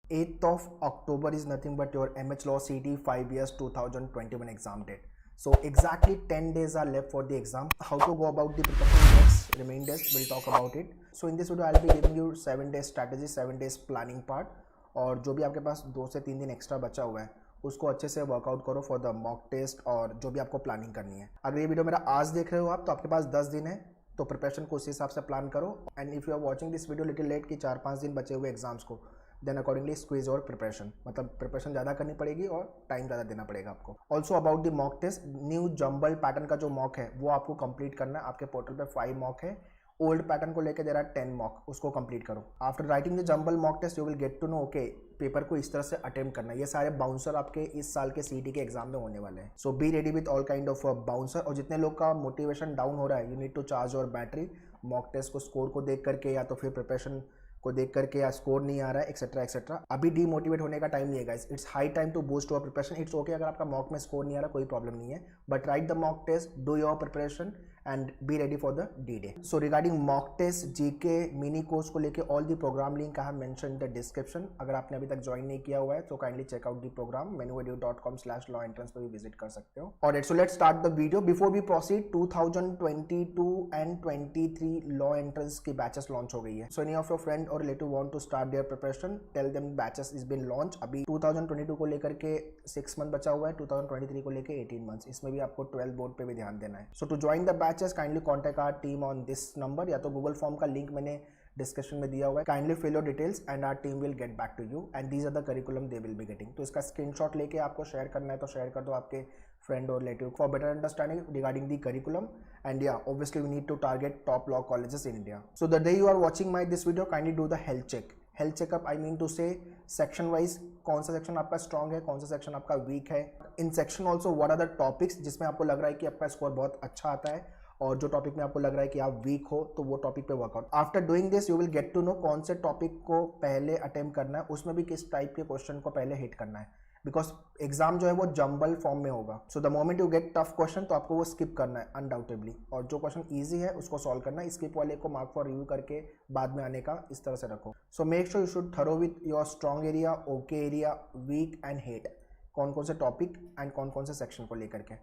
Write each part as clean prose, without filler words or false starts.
8th of October is nothing but your MH Law CT 5 years 2021 exam date. So exactly 10 days are left for the exam. How to go about the preparation next remain days, we'll talk about it. So in this video I'll be giving you 7 days strategy, 7 days planning part, और जो भी आपके पास 2 से 3 दिन extra बचा हुआ है उसको अच्छे से वर्कआउट करो फॉर द मॉक टेस्ट और जो भी आपको प्लानिंग करनी है। अगर ये वीडियो मेरा आज देख रहे हो आप तो आपके पास 10 दिन है, तो प्रिपरेशन को उस हिसाब से प्लान करो। And if you are watching this video little late कि 4-5 दिन बचे हुए एग्जाम्स को, देन अकॉर्डिंगली स्क्वीज और प्रिपरेशन, मतलब प्रिपरेशन ज़्यादा करनी पड़ेगी और टाइम ज़्यादा देना पड़ेगा आपको। Also about the mock test, new jumble pattern का जो मॉक है वो आपको कंप्लीट करना है। आपके पोर्टल पे 5 मॉक है, ओल्ड पैटर्न को लेकर देर आर 10 मॉक, उसको कंप्लीट करो। After writing the jumble mock test you will get to know okay paper को इस तरह से अटेम्प्ट करना है। ये सारे बाउंसर आपके इस साल के सीटी के एग्जाम में होने वाले हैं। So be ready with all kind of bouncer. और जितने लोग का मोटिवेशन डाउन हो रहा है, you need to charge your battery. Mock test को स्कोर को देख करके या तो फिर प्रिपरेशन को देख करके या स्कोर नहीं आ रहा है एक्सेट्रा एक्सेट्रा, अभी डीमोटिवेट होने का टाइम नहीं है guys. It's high time to boost your preparation. It's okay अगर आपका मॉक में स्कोर नहीं आ रहा, कोई प्रॉब्लम नहीं है, but write the mock test, do your preparation and be ready for the D day. So regarding mock test GK mini course को लेके all the programme link I have mention in the description. अगर आपने अभी तक join नहीं किया हुआ है तो kindly check out the program, menuedu.com/law entrance पर भी विजिट कर सकते हो। और so let's start the video. Before we proceed, 2022 and 23 law entrance की बैचेस लॉन्च हो गई है। So any of your friend और relative want to start their preparation, tell them batches is been launch. अभी 2022 को लेकर के 6 मंथ बचा हुआ है, 2023 को लेकर 18 मंथ्स। इसमें भी आपको 12 बोर्ड पे भी ध्यान देना है। So to join the batches kindly contact our team on this number, या तो गूगल फॉर्म का लिंक मैंने डिस्क्रिप्शन में दिया हुआ है। Kindly fill your details and our team will get back to you and these are the curriculum they will be getting. तो इसका स्क्रीनशॉट लेके आपको शेयर करना है तो शेयर कर दो आपके फ्रेंड और relative for better understanding regarding the curriculum. And या obviously we need to target top law colleges in India. So the day you are watching my this video, kindly do the health check. Health checkup I mean to say section wise कौन सा section आपका strong है, कौन सा section आपका weak है। इन section also what are the topics जिसमें आपको लग रहा है कि आपका स्कोर बहुत अच्छा आता है, और जो टॉपिक में आपको लग रहा है कि आप वीक हो तो वो टॉपिक पे workout. After doing this you will get to know कौन से टॉपिक को पहले अटेम्प्ट करना है, उसमें भी किस टाइप के क्वेश्चन को पहले हिट करना है, बिकॉज एग्जाम जो है वो जंबल फॉर्म में होगा। So the moment you get tough question तो आपको वो स्किप करना है अनडाउटेबली, और जो क्वेश्चन ईजी है उसको सॉल्व करना है। स्किप वाले को मार्क फॉर रिव्यू करके बाद में आने का इस तरह से रखो। So make sure you should thorough with your strong area, okay area, weak and hate, कौन कौन से टॉपिक एंड कौन कौन से सेक्शन को लेकर के,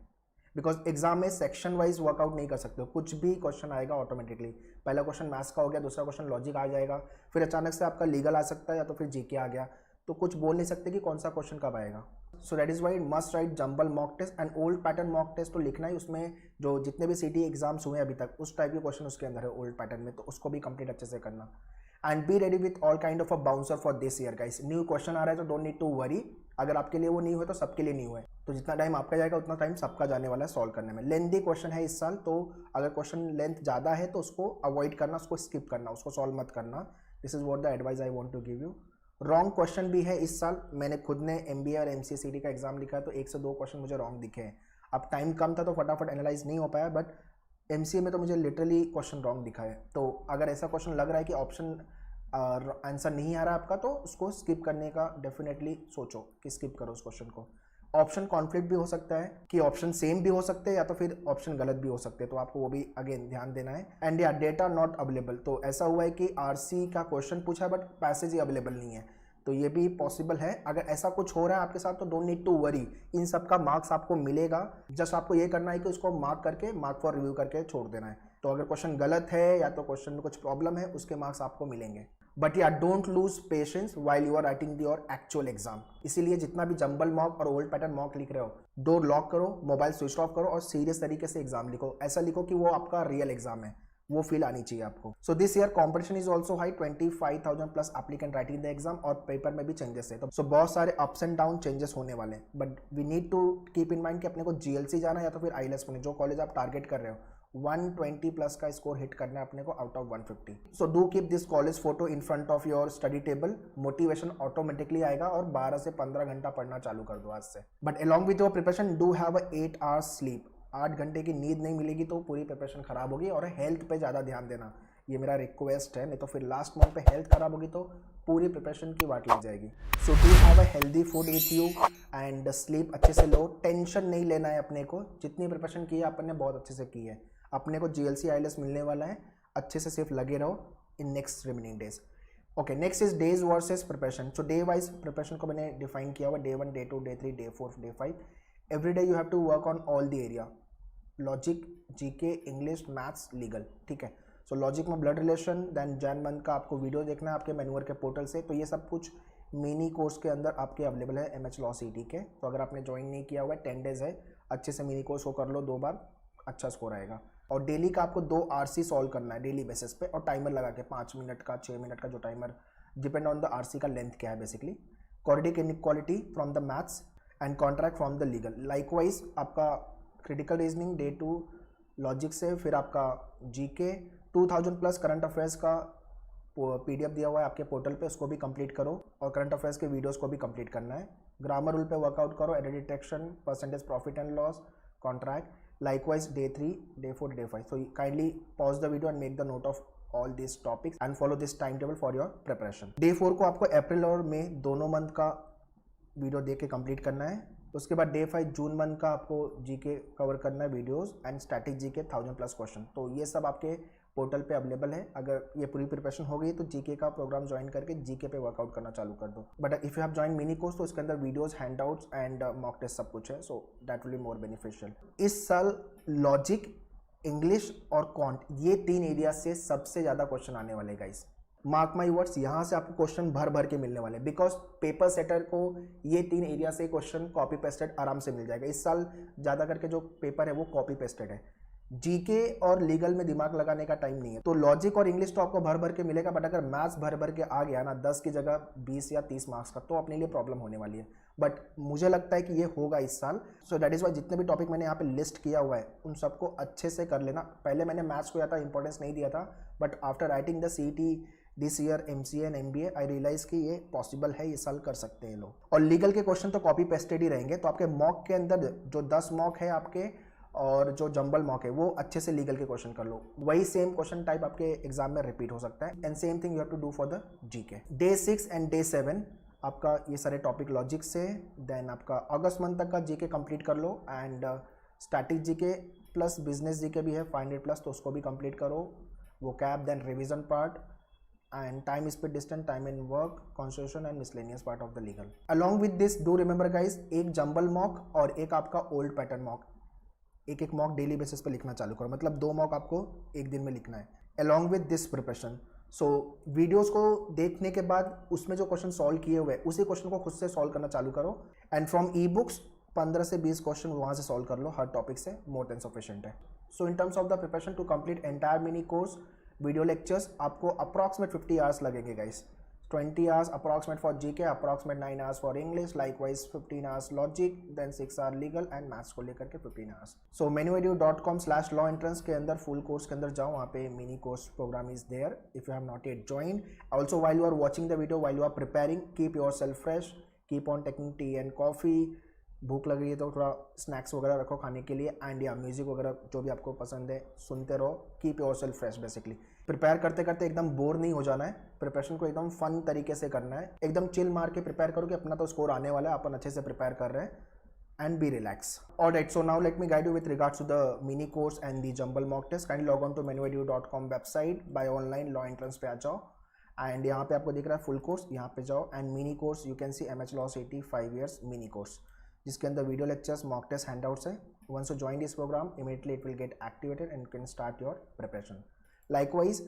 बिकॉज एग्जाम में सेक्शन वाइज वर्कआउट नहीं कर सकते हो। कुछ भी क्वेश्चन आएगा ऑटोमेटिकली, पहला क्वेश्चन मैथ्स का हो गया, दूसरा क्वेश्चन लॉजिक आ जाएगा, फिर अचानक से आपका लीगल आ सकता है या तो फिर जीके आ गया, तो कुछ बोल नहीं सकते कि कौन सा क्वेश्चन कब आएगा। So that is why must write jumble mock test and old pattern mock test तो लिखना ही। उसमें जो जितने भी सिटी एग्जाम्स हुए अभी तक उस टाइप के क्वेश्चन उसके अंदर है ओल्ड पैटर्न में, तो उसको भी कंप्लीट अच्छे से करना। And be ready with all kind of a bouncer for this year guys. New question आ रहा है तो डोंट नीड टू वरी, अगर आपके लिए वो नहीं हुआ तो सबके लिए नहीं हुआ है, तो जितना टाइम आपका जाएगा उतना टाइम सबका जाने वाला है सॉल्व करने में। लेंथी क्वेश्चन है इस साल, तो अगर क्वेश्चन लेंथ ज़्यादा है तो उसको अवॉइड करना, उसको स्किप करना, उसको सॉल्व मत करना। This is what the advice I want to give you. Wrong question भी है इस साल। मैंने खुद ने MBA और MCA CT का एग्जाम लिखा है तो 1 से 2 क्वेश्चन मुझे रॉन्ग दिखे हैं। अब टाइम कम था तो फटाफट एनालाइज नहीं हो पाया, बट MCA में तो मुझे लिटरली क्वेश्चन रॉन्ग दिखा है। तो अगर ऐसा क्वेश्चन लग रहा है कि ऑप्शन आंसर नहीं आ रहा आपका तो उसको स्किप करने का डेफिनेटली सोचो कि स्किप करो उस क्वेश्चन को। ऑप्शन कॉन्फ्लिक्ट भी हो सकता है कि ऑप्शन सेम भी हो सकते हैं या तो फिर ऑप्शन गलत भी हो सकते हैं, तो आपको वो भी अगेन ध्यान देना है। एंड या डेटा नॉट अवेलेबल, तो ऐसा हुआ है कि RC का क्वेश्चन पूछा बट पैसेज ही अवेलेबल नहीं है, तो ये भी पॉसिबल है। अगर ऐसा कुछ हो रहा है आपके साथ तो डोंट नीड टू वरी, इन सब का मार्क्स आपको मिलेगा। जस्ट आपको ये करना है कि उसको मार्क करके मार्क फॉर रिव्यू करके छोड़ देना है। तो अगर क्वेश्चन गलत है या तो क्वेश्चन में कुछ प्रॉब्लम है उसके मार्क्स आपको मिलेंगे। But yeah don't lose patience while you are writing your actual exam. इसीलिए जितना भी जंबल मॉक और ओल्ड पैटर्न मॉक लिख रहे हो, डोर लॉक करो, मोबाइल स्विच ऑफ करो और सीरियस तरीके से एग्जाम लिखो। ऐसा लिखो कि वो आपका रियल एग्जाम है, वो फील आनी चाहिए आपको। So this year competition is also high, 25,000 plus applicant writing the exam, और पेपर में भी चेंजेस है, तो सो बहुत सारे अप्स एंड डाउन चेंजेस होने वाले हैं। But we need to keep in mind कि अपने को GLC जाना है या तो फिर IELTS में, जो कॉलेज आप टारगेट कर रहे हो 120 प्लस का स्कोर हिट करना है अपने को out of 150। So do keep this college photo in front of your study table, motivation automatically आएगा, और 12 से 15 घंटा पढ़ना चालू कर दो आज से। But along with your preparation do have 8 hours sleep. 8 घंटे की नींद नहीं मिलेगी तो पूरी प्रिपरेशन खराब होगी, और हेल्थ पे ज़्यादा ध्यान देना, ये मेरा रिक्वेस्ट है, नहीं तो फिर लास्ट मंथ पे हेल्थ खराब होगी तो पूरी प्रिपरेशन की वाट लग जाएगी। So do have a healthy food with you and sleep अच्छे से लो। टेंशन नहीं लेना है अपने को, जितनी प्रिपरेशन की है अपन ने बहुत अच्छे से की है। अपने को GLC IELTS मिलने वाला है, अच्छे से सिर्फ लगे रहो in next remaining days. Okay, next is days versus preparation. So day wise preparation को मैंने डिफाइन किया हुआ, day 1, day 2, day 3, day 4, day 5. Every day you have to work on all the area, logic, GK, English, maths, legal. ठीक है. So logic में blood relation, then जैन month का आपको वीडियो देखना है आपके मैन्यूअर के पोर्टल से. तो ये सब कुछ मिनी कोर्स के अंदर आपके अवेलेबल है एमएच लॉ सीटी के. तो अगर आपने ज्वाइन नहीं किया हुआ है, 10 डेज है, अच्छे से मिनी कोर्स को कर लो 2 बार, अच्छा स्कोर आएगा. और डेली का आपको 2 आरसी सॉल्व करना है डेली बेसिस पे, और टाइमर लगा के 5 मिनट का, 6 मिनट का, जो timer depend on the RC का लेंथ क्या है basically. Quadratic inequality from the maths and contract from the legal. Likewise आपका क्रिटिकल रीजनिंग डे 2 लॉजिक से, फिर आपका जीके 2000 प्लस करंट अफेयर्स का पीडीएफ दिया हुआ है आपके पोर्टल पे, उसको भी कंप्लीट करो, और करंट अफेयर्स के वीडियोस को भी कंप्लीट करना है. ग्रामर रूल पे वर्कआउट करो, error detection, percentage profit and loss, contract. Likewise day 3, day 4, day 5. So you kindly pause the video and make the note of all these topics and follow this timetable for your preparation. Day 4 को आपको अप्रैल और मई दोनों month का video देख के complete करना है. उसके बाद डे 5 जून मंथ का आपको जीके कवर करना है, videos and static GK 1000 plus question. तो ये सब आपके पोर्टल पे अवेलेबल है. अगर ये पूरी प्रिपरेशन हो गई तो जीके का प्रोग्राम ज्वाइन करके जीके पे वर्कआउट करना चालू कर दो. But if you have join mini course तो इसके अंदर videos, handouts and mock test सब कुछ है. So that will be more beneficial. इस साल लॉजिक, इंग्लिश और क्वांट, ये 3 एरिया से सबसे ज़्यादा क्वेश्चन आने वाले गाइस. मार्क माई वर्ड्स, यहाँ से आपको क्वेश्चन भर भर के मिलने वाले, बिकॉज पेपर सेटर को ये 3 एरिया से क्वेश्चन कॉपी पेस्टेड आराम से मिल जाएगा. इस साल ज़्यादा करके जो पेपर है वो कॉपी पेस्टेड है. जीके और लीगल में दिमाग लगाने का टाइम नहीं है. तो लॉजिक और इंग्लिश तो आपको भर भर के मिलेगा, बट अगर मैथ्स भर भर के आ गया ना 10 की जगह 20 या 30 मार्क्स का, तो अपने लिए प्रॉब्लम होने वाली है. बट मुझे लगता है कि ये होगा इस साल. सो दैट इज वाई जितने भी टॉपिक मैंने यहाँ पे लिस्ट किया हुआ है उन सबको अच्छे से कर लेना. पहले मैंने मैथ्स को ज़्यादा इंपॉर्टेंस नहीं दिया था, but after writing the CET this year, MCA and MBA, I realise कि ये पॉसिबल है, ये साल कर सकते हैं लोग. और लीगल के क्वेश्चन तो कॉपी पेस्टेड ही रहेंगे. तो आपके मॉक के अंदर जो 10 मॉक है आपके और जो जंबल मॉक है वो अच्छे से लीगल के क्वेश्चन कर लो. वही सेम क्वेश्चन टाइप आपके एग्जाम में रिपीट हो सकता है. And same thing you have to do for the GK. Day 6 एंड डे 7 आपका ये सारे टॉपिक लॉजिक से. देन आपका अगस्त मंथ तक का जीके कंप्लीट कर लो. And static GK plus business GK भी है 500 प्लस, तो उसको भी कंप्लीट करो. वो cab, then revision part and time, speed, distance, time and work, constitution and miscellaneous part of the legal. Along with this, do remember guys, एक jumble mock और एक आपका ओल्ड पैटर्न मॉक, एक मॉक डेली बेसिस पे लिखना चालू करो. मतलब 2 मॉक आपको एक दिन में लिखना है. Along with this preparation, so videos को देखने के बाद उसमें जो क्वेश्चन सॉल्व किए हुए उसी क्वेश्चन को खुद से सॉल्व करना चालू करो. एंड फ्रॉम ई बुक्स 15 से 20 क्वेश्चन वहाँ से सॉल्व कर लो, हर टॉपिक से, मोर देन सफिशिएंट है. So in terms of the preparation to complete entire mini course video lectures, आपको अप्रॉक्सीमेट 50 आवर्स लगेंगे guys. 20 hours approximate for GK, approximate 9 hours for English, likewise 15 hours logic, then 6 hour legal and maths को लेकर के 15 hours. सो menuedu.com/law entrance के अंदर full course के अंदर जाओ, वहाँ पे mini course program is there if you have not yet joined. Also while you are watching the video, while you are preparing, keep yourself fresh, keep on taking tea and coffee. भूख लग रही है तो थोड़ा snacks वगैरह रखो खाने के लिए. एंड या म्यूजिक वगैरह जो भी आपको पसंद है सुनते रहो. Keep yourself fresh. Basically prepare करते करते एकदम बोर नहीं हो जाना है. प्रिपरेशन को एकदम फन तरीके से करना है. एकदम चिल मार के प्रिपेयर करो कि अपना तो स्कोर आने वाला है, अपन अच्छे से प्रिपेयर कर रहे हैं. And be relax. Alright, so now let me guide you with regards to the mini course and the jumble mock test. Kindly log on to menuedu.com website, by online law entrance पे आ जाओ. And यहाँ पे आपको दिख रहा है full course, यहाँ पे जाओ. And mini course you can see MH law CET 5 years mini course, जिसके अंदर video lectures, mock test, handouts है. Once you join this program immediately it will get activated and you can start your preparation. Likewise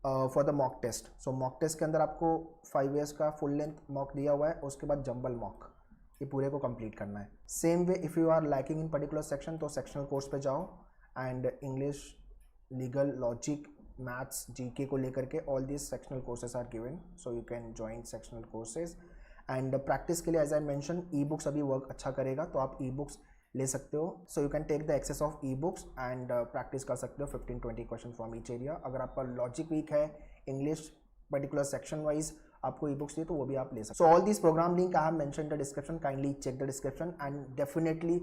for the mock test, so mock test के अंदर आपको 5 years का full length mock दिया हुआ है. उसके बाद जंबल मॉक, ये पूरे को कंप्लीट करना है. Same way if you are lacking in particular section तो सेक्शनल कोर्स पे जाओ. And English, legal, logic, maths, GK को लेकर के all these sectional courses are given, so you can join sectional courses. And practice के लिए as I mention e books अभी work अच्छा करेगा, तो आप ई बुक्स ले सकते हो. So you can take the access of e books and practice कर सकते हो 15-20 क्वेश्चन फ्रॉम ईच एरिया. अगर आपका लॉजिक वीक है, इंग्लिश पर्टिकुलर सेक्शन वाइज आपको ई बुक्स चाहिए तो वो भी आप ले सकते हो. So all this program link I have mention in the description. Kindly check the description and definitely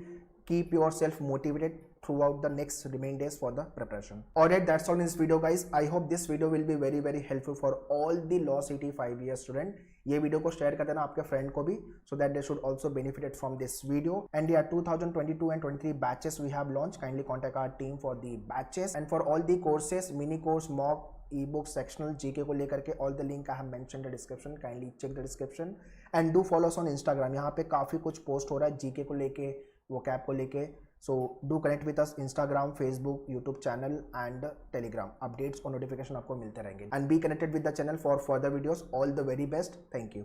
keep yourself motivated throughout the next remaining days for the preparation. Alright, that's all in this video guys. I hope this video will be very helpful for all the law city 5 year student. ये video को share कर देना आपके friend को भी, so that they should also benefit from this video. And yeah, 2022 and 23 batches we have launched. Kindly contact our team for the batches and for all the courses, mini course, mock, e book sectional GK को लेकर के, all the link I have mentioned the description, kindly check the description and do follow us on Instagram. यहाँ पे काफ़ी कुछ post हो रहा है जीके को लेके, वो कैप को लेके। So do connect with us Instagram, Facebook, YouTube channel and Telegram. Updates और नोटिफिकेशन आपको मिलते रहेंगे and be connected with the channel for further videos. All the very best, thank you.